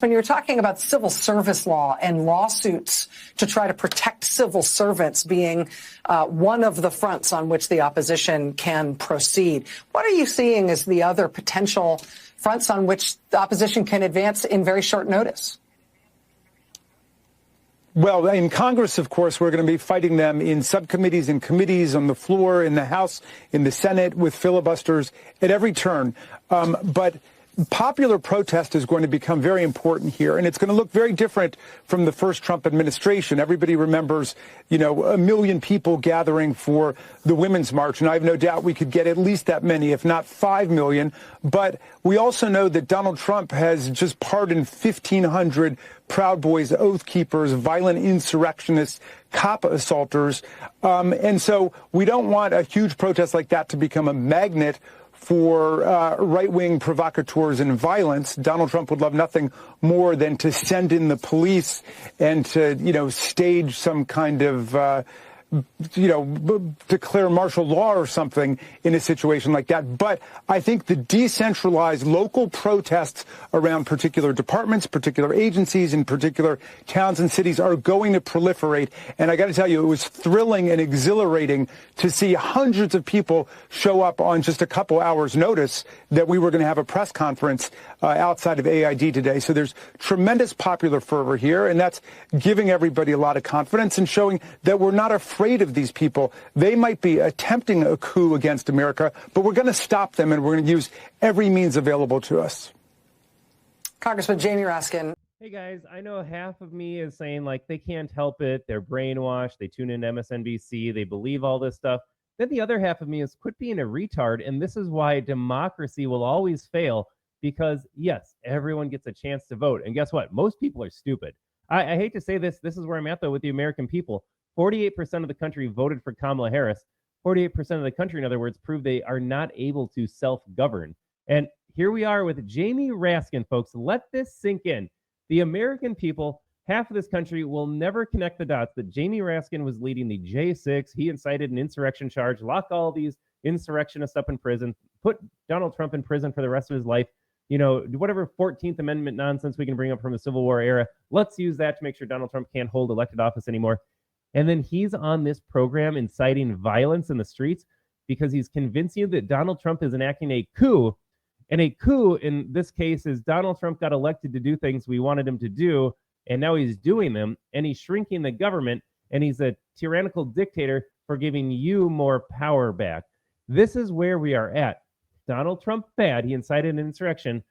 Congressman, you were talking about civil service law and lawsuits to try to protect civil servants being one of the fronts on which the opposition can proceed. What are you seeing as the other potential fronts on which the opposition can advance in very short notice? Well, in Congress, of course, we're going to be fighting them in subcommittees and committees, on the floor, in the House, in the Senate, with filibusters at every turn. But popular protest is going to become very important here, and it's going to look very different from the first Trump administration. Everybody remembers, 1 million people gathering for the Women's March, and I have no doubt we could get at least that many, if not 5 million. But we also know that Donald Trump has just pardoned 1,500 Proud Boys, Oath Keepers, violent insurrectionists, cop assaulters. And so we don't want a huge protest like that to become a magnet for right-wing provocateurs and violence. Donald Trump would love nothing more than to send in the police and to, stage some kind of, declare martial law or something in a situation like that. But I think the decentralized local protests around particular departments, particular agencies, in particular towns and cities are going to proliferate. And I got to tell you, it was thrilling and exhilarating to see hundreds of people show up on just a couple hours' notice that we were going to have a press conference outside of AID today. So there's tremendous popular fervor here, and that's giving everybody a lot of confidence and showing that we're not afraid of these people. They might be attempting a coup against America, but we're going to stop them, and we're going to use every means available to us. Congressman Jamie Raskin. Hey guys, I know half of me is saying they can't help it. They're brainwashed. They tune into MSNBC. They believe all this stuff. Then the other half of me is quit being a retard. And this is why democracy will always fail, because yes, everyone gets a chance to vote. And guess what? Most people are stupid. I hate to say this. This is where I'm at though with the American people. 48% of the country voted for Kamala Harris. 48% of the country, in other words, proved they are not able to self-govern. And here we are with Jamie Raskin, folks. Let this sink in. The American people, half of this country, will never connect the dots that Jamie Raskin was leading the J6. He incited an insurrection charge, lock all these insurrectionists up in prison, put Donald Trump in prison for the rest of his life. Whatever 14th Amendment nonsense we can bring up from the Civil War era, let's use that to make sure Donald Trump can't hold elected office anymore. And then he's on this program inciting violence in the streets because he's convincing you that Donald Trump is enacting a coup. And a coup in this case is Donald Trump got elected to do things we wanted him to do, and now he's doing them, and he's shrinking the government, and he's a tyrannical dictator for giving you more power back. This is where we are at. Donald Trump bad. He incited an insurrection.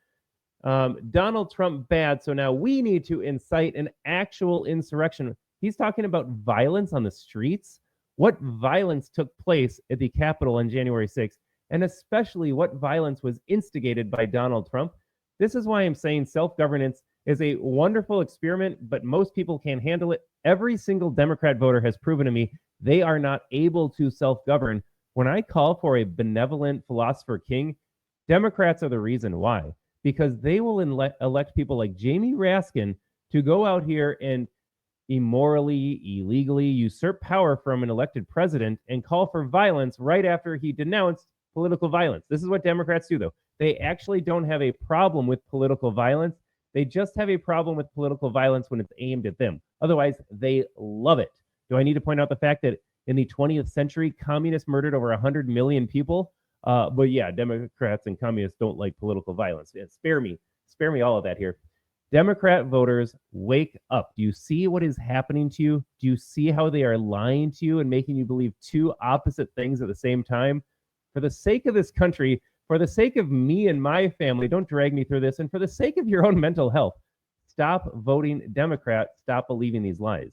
Donald Trump bad. So now we need to incite an actual insurrection. He's talking about violence on the streets. What violence took place at the Capitol on January 6th, and especially what violence was instigated by Donald Trump. This is why I'm saying self-governance is a wonderful experiment, but most people can't handle it. Every single Democrat voter has proven to me they are not able to self-govern. When I call for a benevolent philosopher king, Democrats are the reason why, because they will elect people like Jamie Raskin to go out here and immorally, illegally usurp power from an elected president and call for violence right after he denounced political violence. This is what Democrats do, though. They actually don't have a problem with political violence. They just have a problem with political violence when it's aimed at them. Otherwise, they love it. Do I need to point out the fact that in the 20th century, communists murdered over 100 million people? But yeah, Democrats and communists don't like political violence. Yeah, spare me all of that here. Democrat voters, wake up. Do you see what is happening to you? Do you see how they are lying to you and making you believe two opposite things at the same time? For the sake of this country, for the sake of me and my family, don't drag me through this, and for the sake of your own mental health, stop voting Democrat. Stop believing these lies.